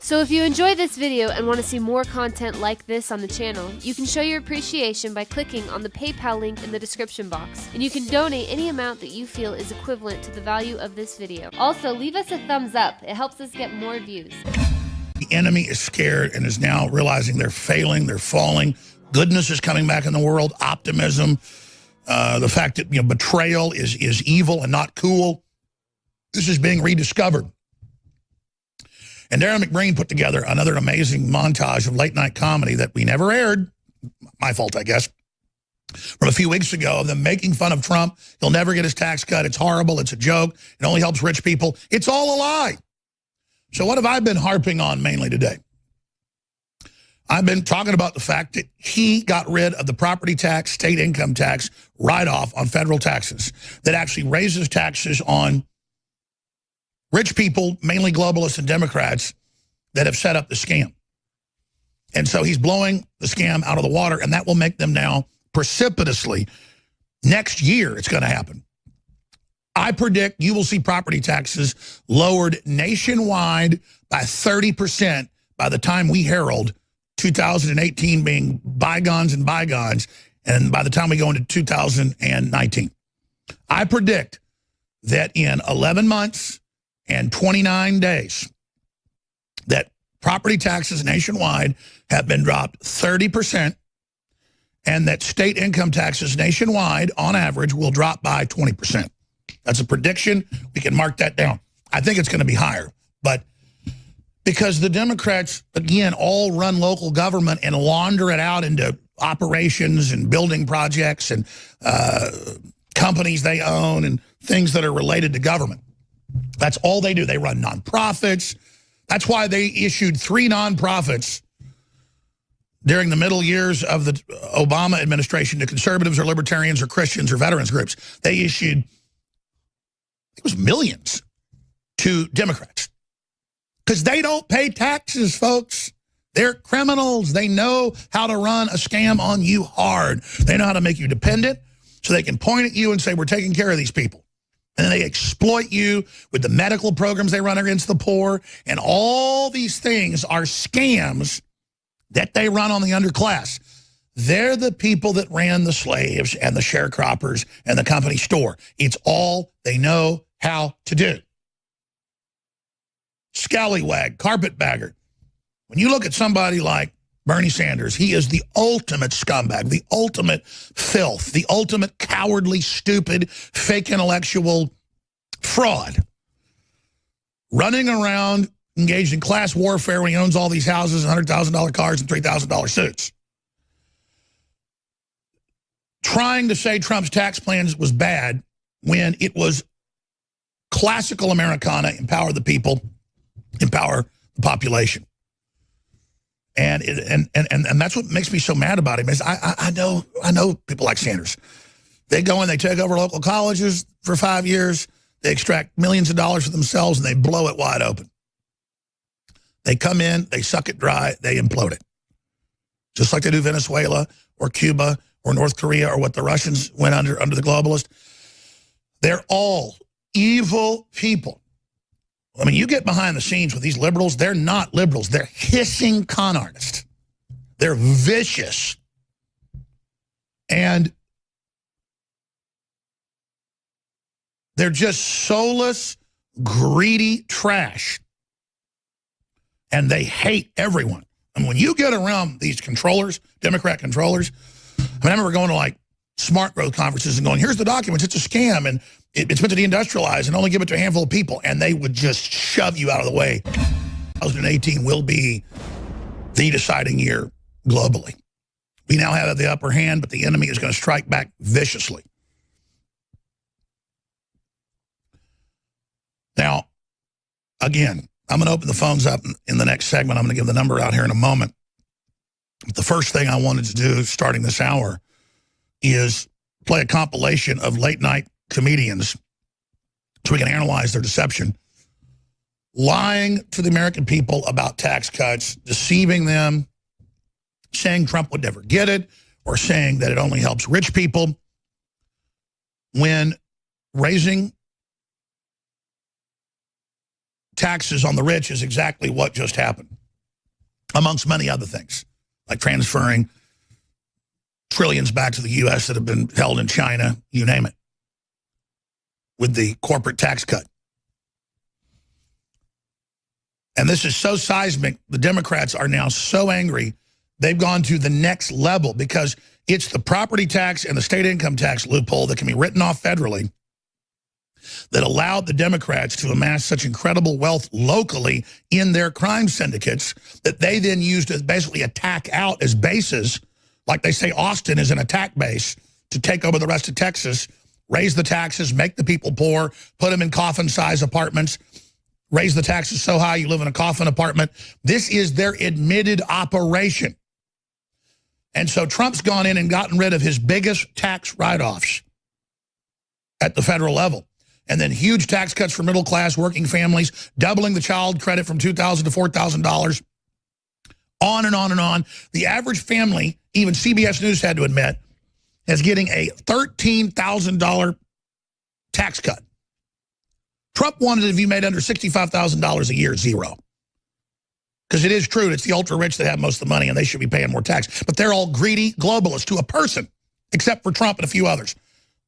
So if you enjoyed this video and want to see more content like this on the channel, you can show your appreciation by clicking on the PayPal link in the description box, and you can donate any amount that you feel is equivalent to the value of this video. Also, leave us a thumbs up. It helps us get more views. The enemy is scared and is now realizing they're failing, they're falling. Goodness is coming back in the world, optimism, the fact that betrayal is evil and not cool. This is being rediscovered. And Darren McBreen put together another amazing montage of late night comedy that we never aired, my fault, I guess, from a few weeks ago of them making fun of Trump. He'll never get his tax cut. It's horrible. It's a joke. It only helps rich people. It's all a lie. So what have I been harping on mainly today? I've been talking about the fact that he got rid of the property tax, state income tax write-off on federal taxes that actually raises taxes on rich people, mainly globalists and Democrats, that have set up the scam. And so he's blowing the scam out of the water, and that will make them now precipitously, next year it's going to happen. I predict you will see property taxes lowered nationwide by 30% by the time we herald 2018 being bygones and bygones, and by the time we go into 2019. I predict that in 11 months and 29 days, that property taxes nationwide have been dropped 30%, and that state income taxes nationwide, on average, will drop by 20%. That's a prediction. We can mark that down. I think it's going to be higher. But because the Democrats, again, all run local government and launder it out into operations and building projects and companies they own and things that are related to government. That's all they do. They run nonprofits. That's why they issued 3 nonprofits during the middle years of the Obama administration to conservatives or libertarians or Christians or veterans groups. They issued, it was millions, to Democrats. Because they don't pay taxes, folks. They're criminals. They know how to run a scam on you hard. They know how to make you dependent so they can point at you and say, we're taking care of these people. And then they exploit you with the medical programs they run against the poor. And all these things are scams that they run on the underclass. They're the people that ran the slaves and the sharecroppers and the company store. It's all they know how to do. Scallywag, carpetbagger. When you look at somebody like Bernie Sanders, he is the ultimate scumbag, the ultimate filth, the ultimate cowardly, stupid, fake intellectual fraud. Running around, engaged in class warfare when he owns all these houses, $100,000 cars, and $3,000 suits. Trying to say Trump's tax plans was bad when it was classical Americana, empower the people, empower the population. And that's what makes me so mad about him is I know people like Sanders. They go in, they take over local colleges for 5 years, they extract millions of dollars for themselves, and they blow it wide open. They come in, they suck it dry, they implode it. Just like they do Venezuela or Cuba or North Korea or what the Russians went under the globalist. They're all evil people. I mean, you get behind the scenes with these liberals, they're not liberals. They're hissing con artists. They're vicious. And they're just soulless, greedy trash. And they hate everyone. And when you get around these controllers, Democrat controllers, I remember going to like smart growth conferences and going, here's the documents, it's a scam, and it's meant to deindustrialize and only give it to a handful of people, and they would just shove you out of the way. 2018 will be the deciding year globally. We now have the upper hand, but the enemy is going to strike back viciously. Now, again, I'm going to open the phones up in the next segment. I'm going to give the number out here in a moment. But the first thing I wanted to do starting this hour is play a compilation of late night comedians so we can analyze their deception, lying to the American people about tax cuts, deceiving them, saying Trump would never get it, or saying that it only helps rich people, when raising taxes on the rich is exactly what just happened, amongst many other things, like transferring trillions back to the U.S. that have been held in China, you name it, with the corporate tax cut. And this is so seismic, the Democrats are now so angry, they've gone to the next level because it's the property tax and the state income tax loophole that can be written off federally that allowed the Democrats to amass such incredible wealth locally in their crime syndicates that they then used to basically attack out as bases. Like they say Austin is an attack base to take over the rest of Texas, raise the taxes, make the people poor, put them in coffin-size apartments, raise the taxes so high you live in a coffin apartment. This is their admitted operation. And so Trump's gone in and gotten rid of his biggest tax write-offs at the federal level. And then huge tax cuts for middle-class working families, doubling the child credit from $2,000 to $4,000, on and on and on. The average family, even CBS News had to admit, is getting a $13,000 tax cut. Trump wanted it if you made under $65,000 a year, zero. Because it is true, it's the ultra-rich that have most of the money and they should be paying more tax. But they're all greedy globalists to a person, except for Trump and a few others.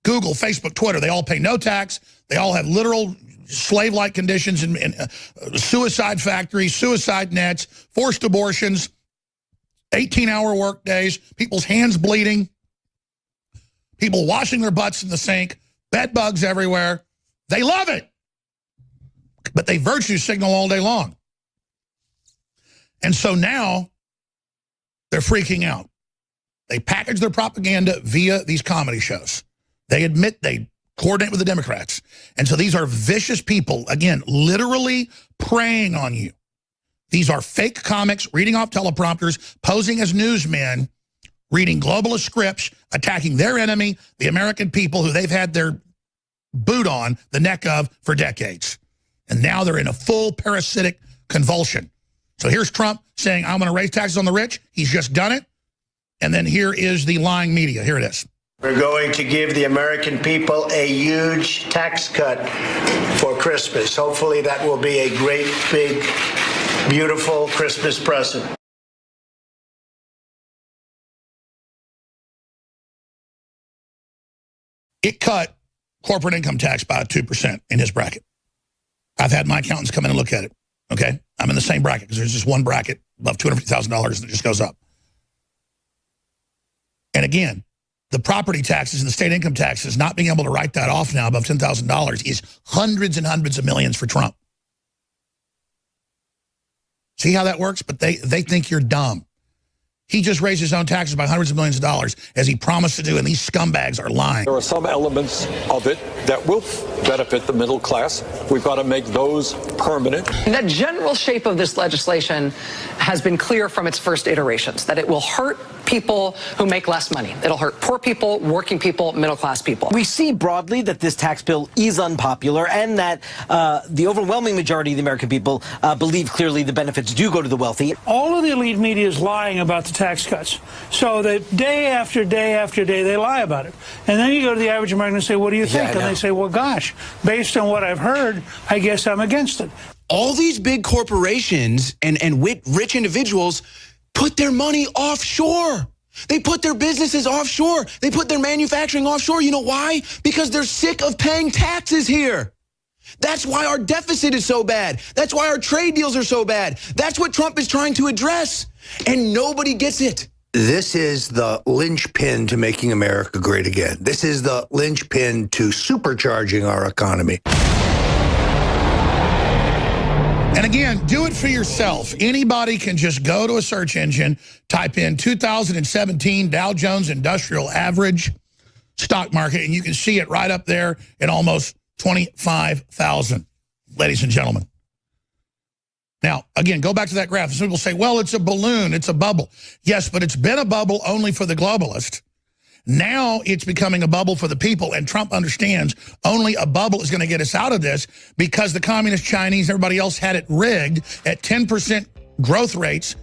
Google, Facebook, Twitter, they all pay no tax. They all have literal slave-like conditions in suicide factories, suicide nets, forced abortions, 18-hour work days, people's hands bleeding, people washing their butts in the sink, bed bugs everywhere. They love it. But they virtue signal all day long. And so now they're freaking out. They package their propaganda via these comedy shows. They admit they coordinate with the Democrats. And so these are vicious people, again, literally preying on you. These are fake comics reading off teleprompters, posing as newsmen, reading globalist scripts, attacking their enemy, the American people who they've had their boot on the neck of for decades. And now they're in a full parasitic convulsion. So here's Trump saying, I'm going to raise taxes on the rich. He's just done it. And then here is the lying media. Here it is. We're going to give the American people a huge tax cut for Christmas. Hopefully that will be a great, big, beautiful Christmas present. It cut corporate income tax by 2% in his bracket. I've had my accountants come in and look at it, okay? I'm in the same bracket because there's just one bracket above $250,000 that just goes up. And again, the property taxes and the state income taxes, not being able to write that off now above $10,000 is hundreds and hundreds of millions for Trump. See how that works? But they think you're dumb. He just raised his own taxes by hundreds of millions of dollars, as he promised to do, and these scumbags are lying. There are some elements of it that will benefit the middle class. We've got to make those permanent. The general shape of this legislation has been clear from its first iterations, that it will hurt people who make less money. It'll hurt poor people, working people, middle-class people. We see broadly that this tax bill is unpopular and that the overwhelming majority of the American people believe clearly the benefits do go to the wealthy. All of the elite media is lying about the tax cuts. So that day after day after day, they lie about it. And then you go to the average American and say, what do you think? And they say, well, gosh, based on what I've heard, I guess I'm against it. All these big corporations and rich individuals put their money offshore. They put their businesses offshore. They put their manufacturing offshore. You know why? Because they're sick of paying taxes here. That's why our deficit is so bad. That's why our trade deals are so bad. That's what Trump is trying to address, and nobody gets it. This is the linchpin to making America great again. This is the linchpin to supercharging our economy. And again, do it for yourself. Anybody can just go to a search engine, type in 2017 Dow Jones Industrial Average stock market, and you can see it right up there at almost 25,000, ladies and gentlemen. Now, again, go back to that graph. Some people say, well, it's a balloon, it's a bubble. Yes, but it's been a bubble only for the globalist. Now it's becoming a bubble for the people, and Trump understands only a bubble is going to get us out of this because the communist Chinese and everybody else had it rigged at 10% growth rates.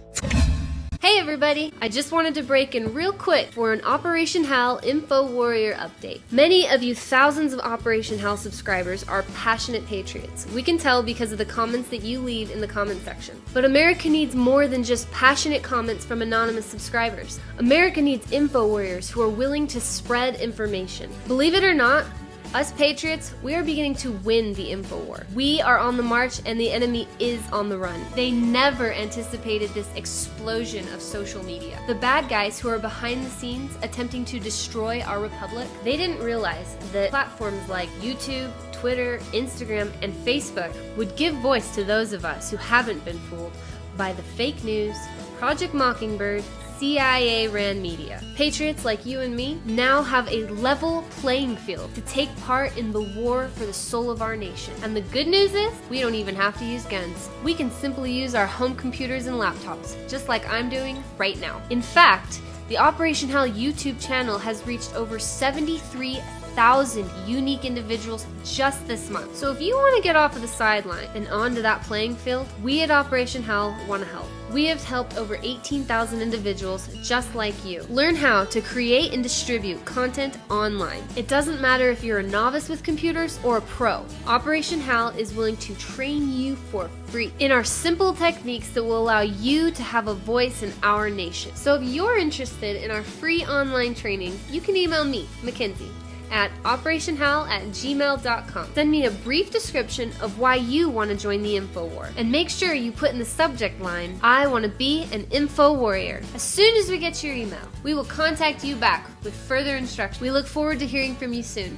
Hey everybody! I just wanted to break in real quick for an Operation HAL Info Warrior update. Many of you thousands of Operation HAL subscribers are passionate patriots. We can tell because of the comments that you leave in the comment section. But America needs more than just passionate comments from anonymous subscribers. America needs info warriors who are willing to spread information. Believe it or not, us patriots, we are beginning to win the info war. We are on the march and the enemy is on the run. They never anticipated this explosion of social media. The bad guys who are behind the scenes attempting to destroy our republic, they didn't realize that platforms like YouTube, Twitter, Instagram, and Facebook would give voice to those of us who haven't been fooled by the fake news, Project Mockingbird, CIA-ran media. Patriots like you and me now have a level playing field to take part in the war for the soul of our nation. And the good news is, we don't even have to use guns. We can simply use our home computers and laptops, just like I'm doing right now. In fact, the Operation HAL YouTube channel has reached over 73,000 unique individuals just this month. So if you want to get off of the sideline and onto that playing field, we at Operation HAL want to help. We have helped over 18,000 individuals just like you learn how to create and distribute content online. It doesn't matter if you're a novice with computers or a pro. Operation HAL is willing to train you for free in our simple techniques that will allow you to have a voice in our nation. So if you're interested in our free online training, you can email me, Mackenzie, at operationhal@gmail.com. Send me a brief description of why you want to join the info war, and make sure you put in the subject line, I want to be an info warrior. As soon as we get your email, we will contact you back with further instructions. We look forward to hearing from you soon.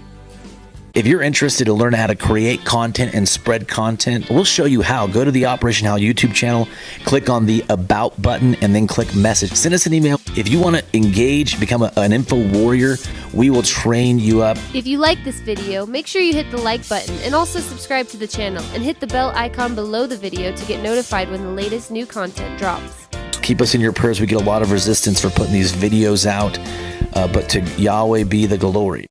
If you're interested to learn how to create content and spread content, we'll show you how. Go to the Operation HAL YouTube channel, click on the About button, and then click Message. Send us an email. If you want to engage, become an info warrior, we will train you up. If you like this video, make sure you hit the like button and also subscribe to the channel and hit the bell icon below the video to get notified when the latest new content drops. Keep us in your prayers. We get a lot of resistance for putting these videos out, but to Yahweh be the glory.